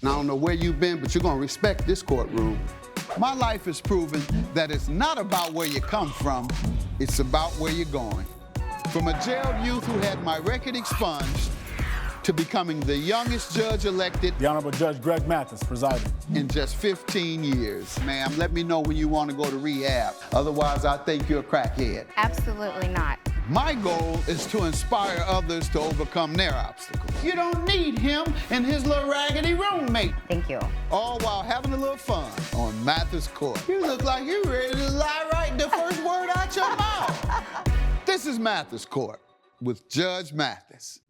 I don't know where you've been, but you're gonna respect this courtroom. My life has proven that it's not about where you come from, it's about where you're going. From a jailed youth who had my record expunged to becoming the youngest judge elected. The Honorable Judge Greg Mathis presiding. In just 15 years. Ma'am, let me know when you want to go to rehab. Otherwise, I think you're a crackhead. Absolutely not. My goal is to inspire others to overcome their obstacles. You don't need him and his little raggedy roommate. Thank you. All while having a little fun on Mathis Court. You look like you're ready to lie right the first word out your mouth. This is Mathis Court with Judge Mathis.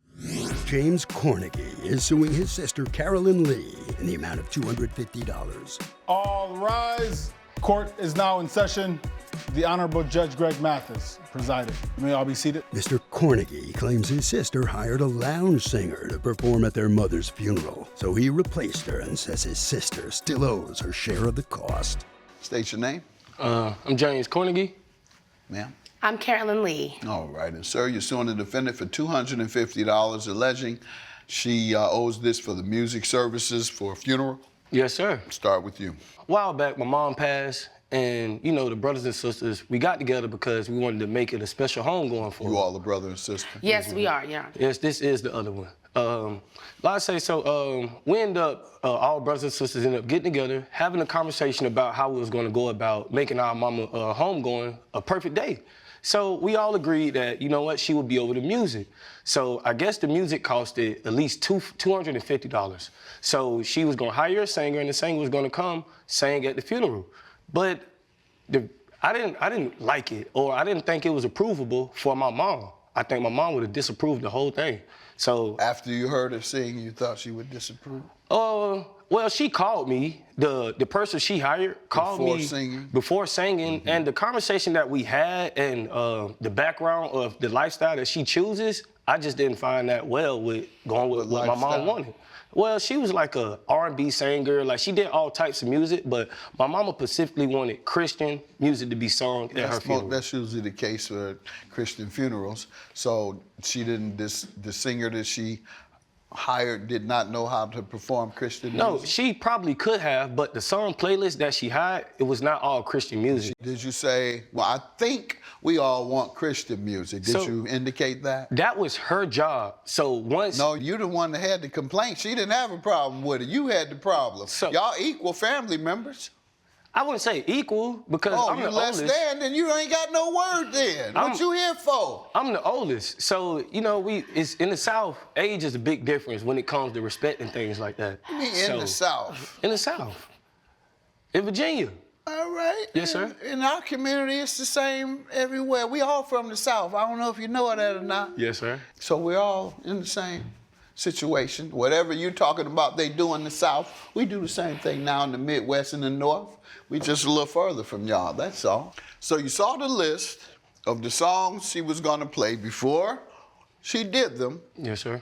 James Kornegay is suing his sister Carolyn Lee in the amount of $250. All rise. Court is now in session. The Honorable Judge Greg Mathis presiding. You may all be seated. Mr. Kornegay claims his sister hired a lounge singer to perform at their mother's funeral, so he replaced her and says his sister still owes her share of the cost. State your name. I'm James Kornegay. Ma'am. I'm Carolyn Lee. All right, and sir, you're suing the defendant for $250, alleging she owes this for the music services for a funeral. Yes, sir. Start with you. A while back, my mom passed, and, you know, the brothers and sisters, we got together because we wanted to make it a special home going for her. You all a brother and sister? Yes, we are, yeah. Yes, this is the other one. Like I say, so we end up, all brothers and sisters end up getting together, having a conversation about how we was gonna go about making our mama homegoing a perfect day. So we all agreed that, you know what, she would be over the music. So I guess the music costed at least $250. So she was gonna hire a singer, and the singer was gonna come sing at the funeral. But I didn't like it, or I didn't think it was approvable for my mom. I think my mom would have disapproved the whole thing. So after you heard her sing, you thought she would disapprove? Well, she called me. The person she hired called me before singing, and the conversation that we had and the background of the lifestyle that she chooses, I just didn't find that well with going with what my mom wanted. Well, she was like a R&B singer, like she did all types of music, but my mama specifically wanted Christian music to be sung at her funeral. That's usually the case for Christian funerals. So she didn't, the singer that she hired did not know how to perform Christian music? No, she probably could have, but the song playlist that she had, it was not all Christian music. Did you say, well, I think we all want Christian music? Did you indicate that? That was her job. So once... No, you're the one that had the complaint. She didn't have a problem with it. You had the problem. So, y'all equal family members. I wouldn't say equal, because I'm the oldest. Oh, you less than, then you ain't got no word then. What you here for? I'm the oldest. So, you know, it's in the South, age is a big difference when it comes to respect and things like that. You mean in the South? In the South. In Virginia. All right. Yes, sir. In our community, it's the same everywhere. We all from the South. I don't know if you know that or not. Yes, sir. So we're all in the same situation. Whatever you're talking about they do in the South, we do the same thing now in the Midwest and the North. We just a little further from y'all, that's all. So you saw the list of the songs she was gonna play before she did them. Yes, sir.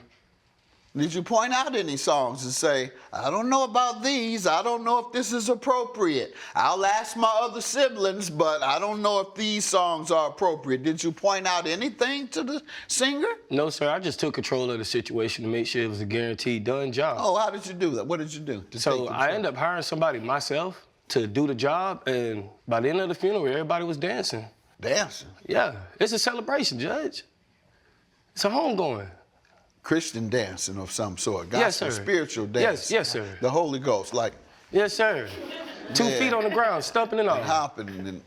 Did you point out any songs and say, I don't know about these, I don't know if this is appropriate. I'll ask my other siblings, but I don't know if these songs are appropriate. Did you point out anything to the singer? No, sir, I just took control of the situation to make sure it was a guaranteed done job. Oh, how did you do that? What did you do? So I ended up hiring somebody myself to do the job, and by the end of the funeral, everybody was dancing. Dancing? Yeah, it's a celebration, Judge. It's a homegoing. Christian dancing of some sort, gospel, yes, sir. Spiritual dance. Yes, sir. The Holy Ghost, like. Yes, sir. 2 feet on the ground, stumping it off. And hopping and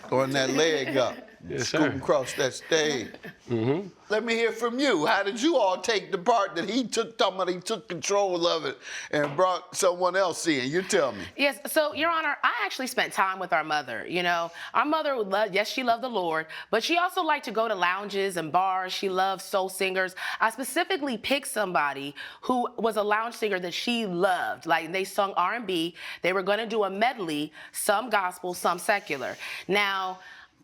throwing that leg up. Yes, scooting across that stage. Mm-hmm. Let me hear from you. How did you all take the part that he took, he took control of it and brought someone else in? You tell me. Yes, so, Your Honor, I actually spent time with our mother, you know. Our mother would love, yes, she loved the Lord, but she also liked to go to lounges and bars. She loved soul singers. I specifically picked somebody who was a lounge singer that she loved. Like, they sung R&B. They were going to do a medley, some gospel, some secular. Now,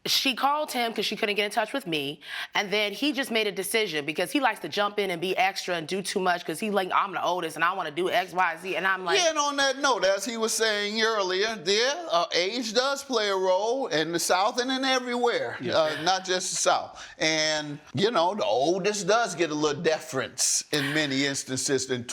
she called him because she couldn't get in touch with me, and then he just made a decision because he likes to jump in and be extra and do too much because he's like, I'm the oldest and I want to do X, Y, Z, and I'm like, Yeah, and on that note, as he was saying earlier, age does play a role in the South and in everywhere, not just the South. And, you know, the oldest does get a little deference in many instances in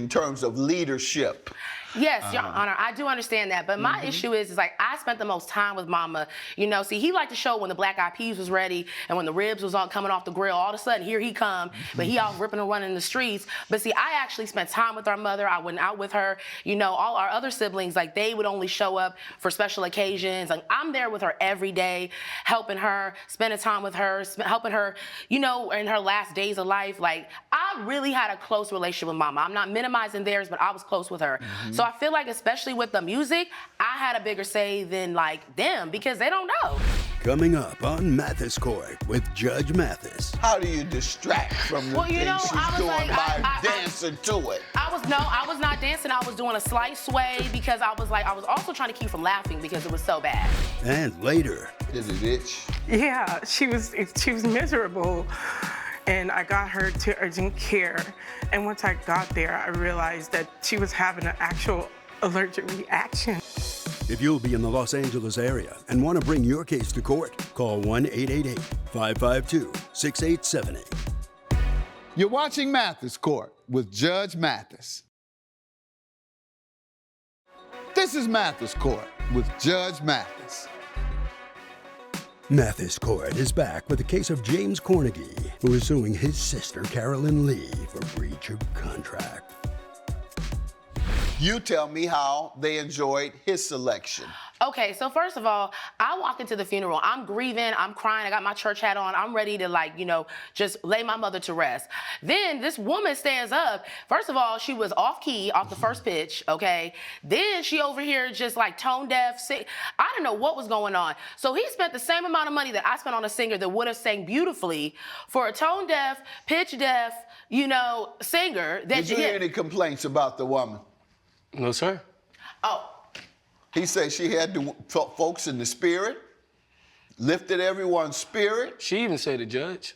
terms of leadership. Yes, Your Honor, I do understand that. But my issue is like, I spent the most time with Mama. You know, see, he liked to show when the Black Eyed Peas was ready and when the ribs was all coming off the grill. All of a sudden, here he come, but he out ripping and running in the streets. But see, I actually spent time with our mother. I went out with her. You know, all our other siblings, like, they would only show up for special occasions. Like, I'm there with her every day, helping her, spending time with her, helping her, you know, in her last days of life. Like, I really had a close relationship with Mama. I'm not minimizing theirs, but I was close with her. So I feel like, especially with the music, I had a bigger say than like them because they don't know. Coming up on Mathis Court with Judge Mathis. How do you distract from the things she's doing by dancing to it? I was not dancing. I was doing a slight sway because I was also trying to keep from laughing because it was so bad. And later, Did it itch? Yeah, she was miserable. And I got her to urgent care. And once I got there, I realized that she was having an actual allergic reaction. if you'll be in the Los Angeles area and want to bring your case to court, call 1-888-552-6878. You're watching Mathis Court with Judge Mathis. This is Mathis Court with Judge Mathis. Mathis Court is back with the case of James Kornegay, who is suing his sister Carolyn Lee for breach of contract. You tell me how they enjoyed his selection. Okay, so first of all, I walk into the funeral. I'm grieving, I'm crying, I got my church hat on. I'm ready to, like, you know, just lay my mother to rest. Then this woman stands up. First of all, she was off key, off the first pitch, okay? Then she over here just like tone deaf, sick. I don't know what was going on. So he spent the same amount of money that I spent on a singer that would have sang beautifully for a tone deaf, pitch deaf, you know, singer. Did you hear any complaints about the woman? No, sir. Oh. He said she had the folks in the spirit, lifted everyone's spirit. She even said the judge.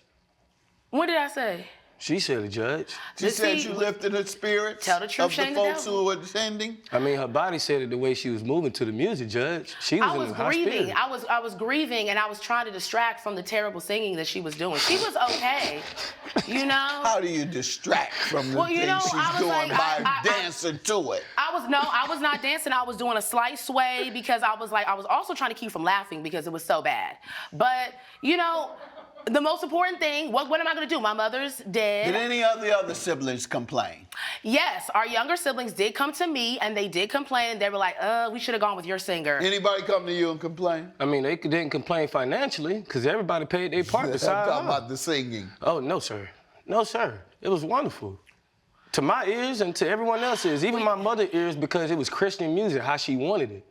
What did I say? She said the judge. She said you lifted her spirits Tell the truth, of the shame the folks devil. who were attending. I mean, her body said it the way she was moving to the music, Judge. She was I in was the high grieving. spirit. I was grieving, and I was trying to distract from the terrible singing that she was doing. She was okay, you know. How do you distract from the Well, you things know, she's I was doing like, by dancing to it? I was not dancing. I was doing a slight sway because I was also trying to keep from laughing because it was so bad. But you know, the most important thing, what am I gonna do? My mother's dead. Did any of the other siblings complain? Yes, our younger siblings did come to me and they did complain. They were like, we should have gone with your singer. Anybody come to you and complain? I mean, they didn't complain financially because everybody paid their part I'm besides talking her. about the singing. Oh, no, sir. No, sir. It was wonderful. To my ears and to everyone else's, even my mother's ears, because it was Christian music, how she wanted it.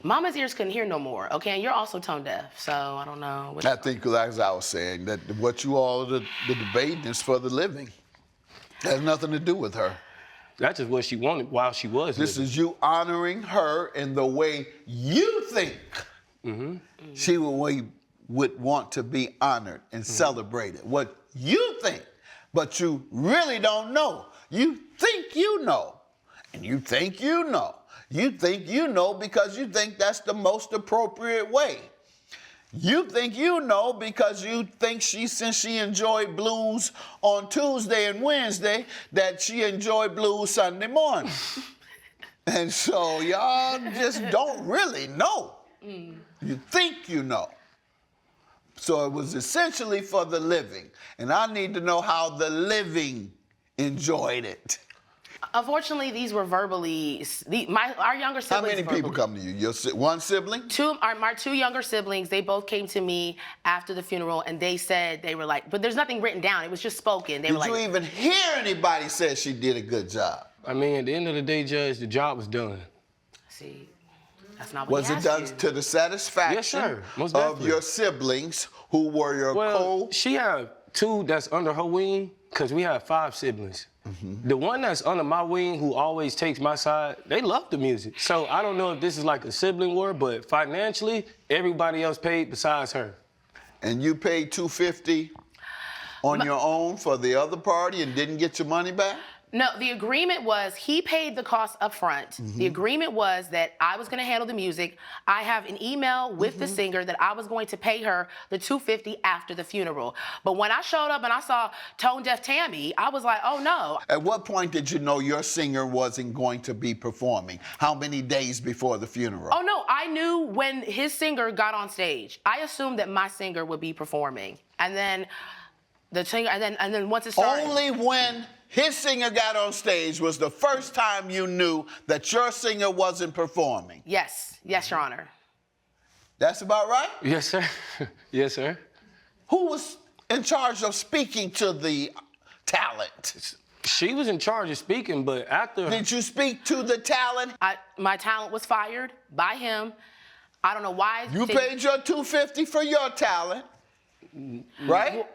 Mama's ears couldn't hear no more, okay? And you're also tone deaf, so I don't know. I think, as I was saying, that what you all are the debating is for the living. It has nothing to do with her. That's just what she wanted while she was This living. is you honoring her in the way you think she would want to be honored and celebrated. What you think, but you really don't know. You think you know, and you think you know. You think you know because you think that's the most appropriate way. You think you know because you think since she enjoyed blues on Tuesday and Wednesday, that she enjoyed blues Sunday morning. And so y'all just don't really know. You think you know. So it was essentially for the living. And I need to know how the living enjoyed it. Unfortunately, these were verbally. Our younger siblings. How many people come to you? Your one sibling? My two younger siblings. They both came to me after the funeral, and they said they were like, but there's nothing written down. It was just spoken. Did you even hear anybody say she did a good job? I mean, at the end of the day, Judge, the job was done. See, that's not what Was he it asked done you. to the satisfaction Yes, sir. Most of definitely. your siblings who were your Well, she had two that's under her wing, because we have 5 siblings. The one that's under my wing who always takes my side, they love the music. So I don't know if this is like a sibling war, but financially, everybody else paid besides her. And you paid $250 on your own for the other party and didn't get your money back? No, the agreement was he paid the cost up front. The agreement was that I was going to handle the music. I have an email with the singer that I was going to pay her the $250 after the funeral. But when I showed up and I saw Tone Deaf Tammy, I was like, oh no. At what point did you know your singer wasn't going to be performing? How many days before the funeral? Oh no, I knew when his singer got on stage. I assumed that my singer would be performing. And then the singer, and then once it started. Only when his singer got on stage was the first time you knew that your singer wasn't performing. Yes, yes, Your Honor. That's about right? Yes, sir. Yes, sir. Who was in charge of speaking to the talent? She was in charge of speaking, but after... Did you speak to the talent? My talent was fired by him. I don't know why. You paid your $250 for your talent, right?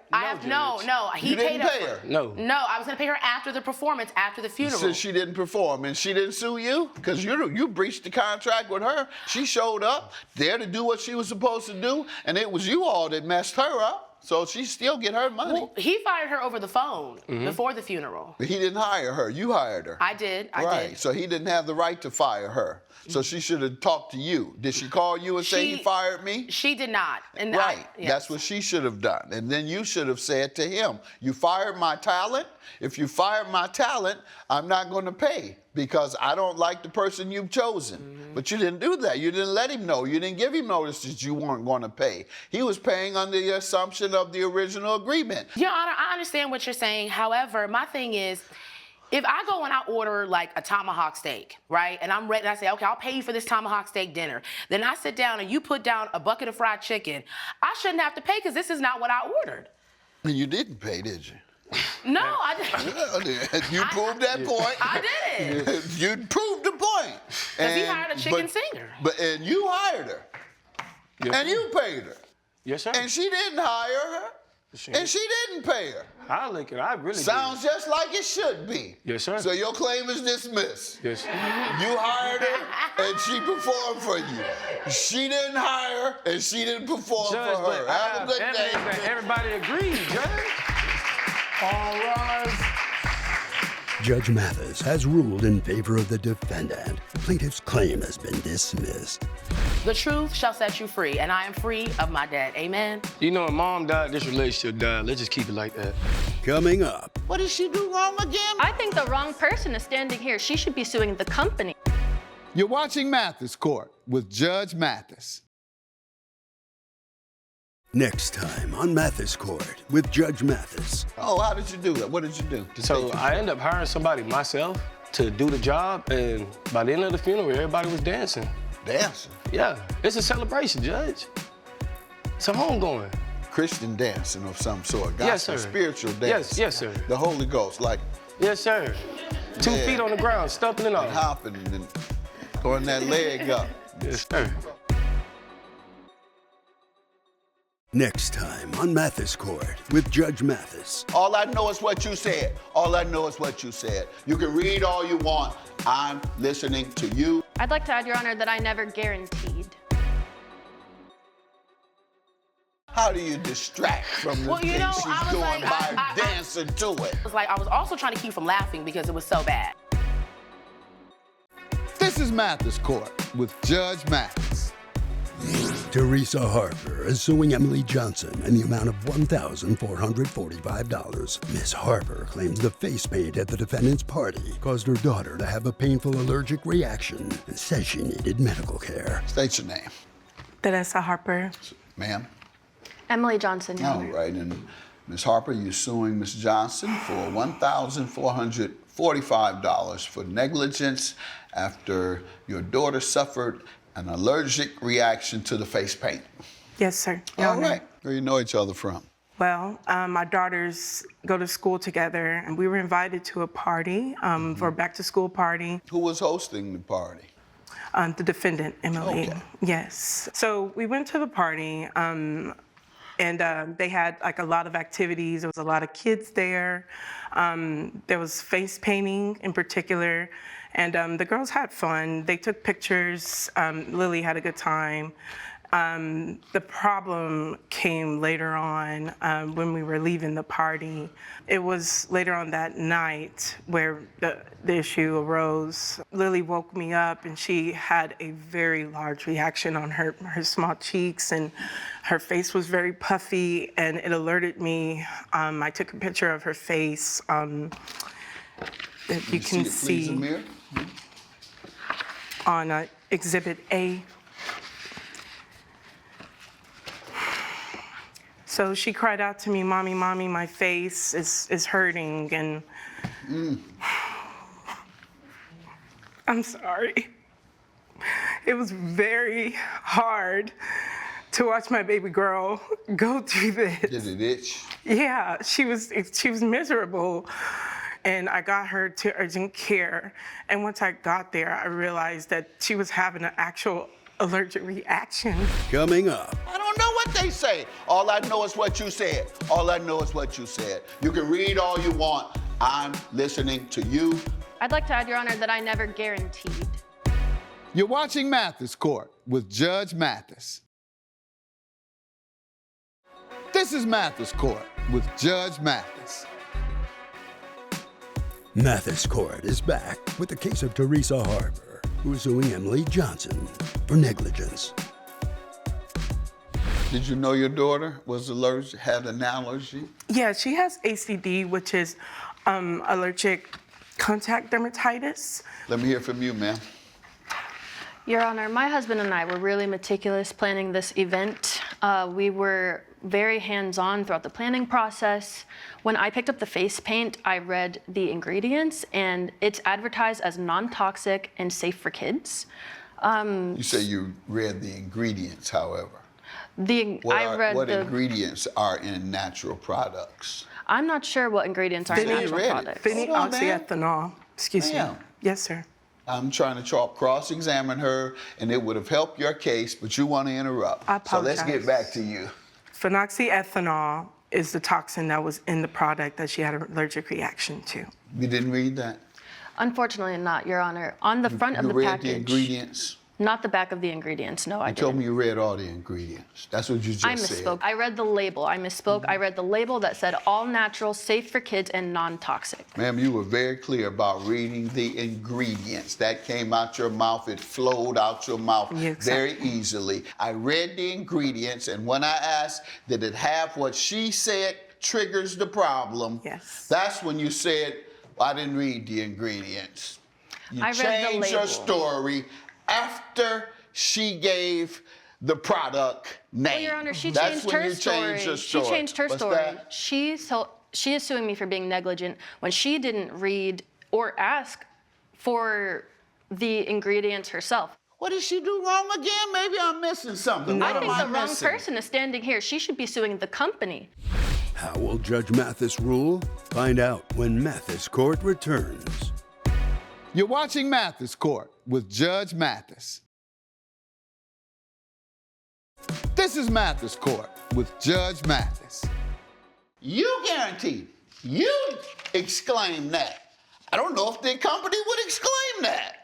No. He You paid didn't pay her? No. No, I was gonna pay her after the performance, after the funeral. Since she didn't perform and she didn't sue you? Because you breached the contract with her. She showed up there to do what she was supposed to do, and it was you all that messed her up. So she still get her money. Well, he fired her over the phone before the funeral. But he didn't hire her. You hired her. I did. Right. So he didn't have the right to fire her. So she should have talked to you. Did she call you and say he fired me? She did not. And Right. yes. That's what she should have done. And then you should have said to him, you fired my talent. If you fired my talent, I'm not going to pay because I don't like the person you've chosen. But you didn't do that. You didn't let him know. You didn't give him notice that you weren't going to pay. He was paying under the assumption of the original agreement. Your Honor, I understand what you're saying. However, my thing is, if I go and I order like a tomahawk steak, right, and I'm ready, and I say, okay, I'll pay you for this tomahawk steak dinner. Then I sit down and you put down a bucket of fried chicken. I shouldn't have to pay because this is not what I ordered. And you didn't pay, did you? No, I didn't. You proved that point. I did. You proved the point. Because he hired a chicken singer. And you hired her. Yes, And sir. you paid her. Yes, sir. And she didn't hire her. And she didn't pay her. I really Sounds just like it should be. Yes, sir. So your claim is dismissed. Yes. You hired her and she performed for you. She didn't hire her and she didn't perform Judge, for but her. I Have a have good evidence day. that everybody agrees, Judge. All rise. Judge Mathis has ruled in favor of the defendant. The plaintiff's claim has been dismissed. The truth shall set you free, and I am free of my debt. Amen. You know, when mom died, this relationship died. Let's just keep it like that. Coming up, What did she do wrong again? I think the wrong person is standing here. She should be suing the company. You're watching Mathis Court with Judge Mathis. next time on Mathis Court with Judge Mathis. Oh, how did you do that? What did you do? So I ended up hiring somebody myself to do the job, and by the end of the funeral, everybody was dancing. Dancing? Yeah, it's a celebration, Judge. It's a homegoing. Christian dancing of some sort. Yes, Gospel, sir. spiritual dancing. Yes, sir. The Holy Ghost, like Yes, sir. 2 Yeah. feet on the ground, stumping it off. hopping and throwing that leg up. Yes, sir. Next time on Mathis Court with Judge Mathis. All I know is what you said. All I know is what you said. You can read all you want. I'm listening to you. I'd like to add, Your Honor, that I never guaranteed. How do you distract from the Well, you thing know, she's I was doing like, by I- dancing to it? It was like I was also trying to keep from laughing because it was so bad. This is Mathis Court with Judge Mathis. Teresa Harper is suing Emily Johnson in the amount of $1,445. Miss Harper claims the face paint at the defendant's party caused her daughter to have a painful allergic reaction and says she needed medical care. State your name, Teresa Harper. ma'am. Emily Johnson, Your All Honor. right, and Ms. Harper, you're suing Ms. Johnson for $1,445 for negligence after your daughter suffered an allergic reaction to the face paint. Yes, sir. Your All Honor. right. Where you know each other from? Well, my daughters go to school together, and we were invited to a party for a back-to-school party. Who was hosting the party? The defendant, Emily. Okay. Yes. So we went to the party. And they had like a lot of activities. There was a lot of kids there. There was face painting in particular. And the girls had fun. They took pictures. Lily had a good time. The problem came later on when we were leaving the party. It was later on that night where the issue arose. Lily woke me up and she had a very large reaction on her small cheeks, and her face was very puffy, and it alerted me. I took a picture of her face that you can see on Exhibit A. So she cried out to me, "Mommy, Mommy, my face is hurting," and I'm sorry. It was very hard to watch my baby girl go through this. Did it itch? Yeah, she was miserable. And I got her to urgent care. And once I got there, I realized that she was having an actual allergic reaction. Coming up. I don't know what they say. All I know is what you said. All I know is what you said. You can read all you want. I'm listening to you. I'd like to add, Your Honor, that I never guaranteed. You're watching Mathis Court with Judge Mathis. This is Mathis Court with Judge Mathis. Mathis Court is back with the case of Teresa Harper, who is suing Emily Johnson for negligence. Did you know your daughter was allergic, had an allergy? Yeah, she has ACD, which is allergic contact dermatitis. Let me hear from you, ma'am. Your Honor, my husband and I were really meticulous planning this event. We were very hands-on throughout the planning process. When I picked up the face paint, I read the ingredients, and it's advertised as non-toxic and safe for kids. You say you read the ingredients, however. What ingredients are in natural products? I'm not sure what ingredients are in natural products. Phenyloxyethanol. Excuse me. Yes, sir. I'm trying to cross-examine her, and it would have helped your case, but you want to interrupt. I apologize. So let's get back to you. Phenoxyethanol is the toxin that was in the product that she had an allergic reaction to. You didn't read that? Unfortunately not, Your Honor. On the front of the package. You read package. the ingredients? Not the back of the ingredients, no, I didn't. You told me you read all the ingredients. That's what you just said. I misspoke. I read the label. I misspoke. I read the label that said all natural, safe for kids, and non-toxic. Ma'am, you were very clear about reading the ingredients. That came out your mouth. It flowed out your mouth very easily. I read the ingredients, and when I asked, did it have what she said triggers the problem? Yes. That's when you said, I didn't read the ingredients. You I read the changed your label. story after she gave the product name. Well, Your Honor, she That's changed when her you story. changed your story. She changed her What's story. that? She is suing me for being negligent when she didn't read or ask for the ingredients herself. What did she do wrong again? Maybe I'm missing something. I What think am the wrong missing? person is standing here. She should be suing the company. How will Judge Mathis rule? Find out when Mathis Court returns. You're watching Mathis Court with Judge Mathis. This is Mathis Court with Judge Mathis. You guaranteed. You exclaim that. I don't know if the company would exclaim that.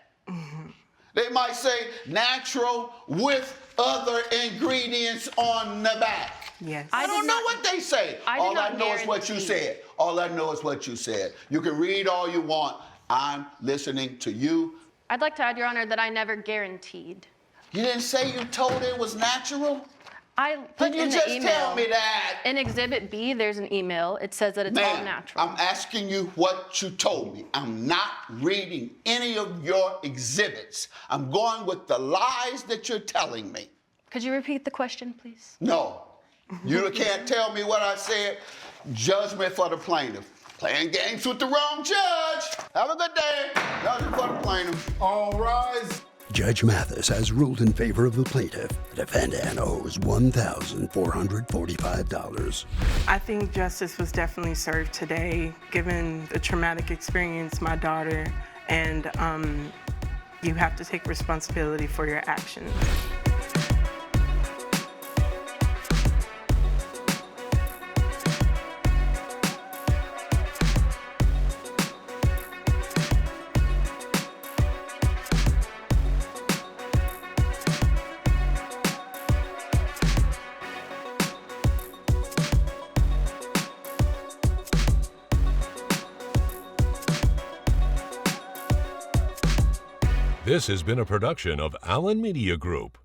They might say natural with other ingredients on the back. Yes. I don't know what they say. All I know is what you said. All I know is what you said. You can read all you want. I'm listening to you. I'd like to add, Your Honor, that I never guaranteed. You didn't say you told it was natural? I put Can you in just the email. tell me that? In Exhibit B, there's an email. It says that it's all Ma'am, natural. I'm asking you what you told me. I'm not reading any of your exhibits. I'm going with the lies that you're telling me. Could you repeat the question, please? No, you can't tell me what I said. Judgment for the plaintiff. Playing games with the wrong judge. Have a good day. Judgment for the plaintiff. All rise. Judge Mathis has ruled in favor of the plaintiff. The defendant owes $1,445. I think justice was definitely served today, given the traumatic experience my daughter, and you have to take responsibility for your actions. This has been a production of Allen Media Group.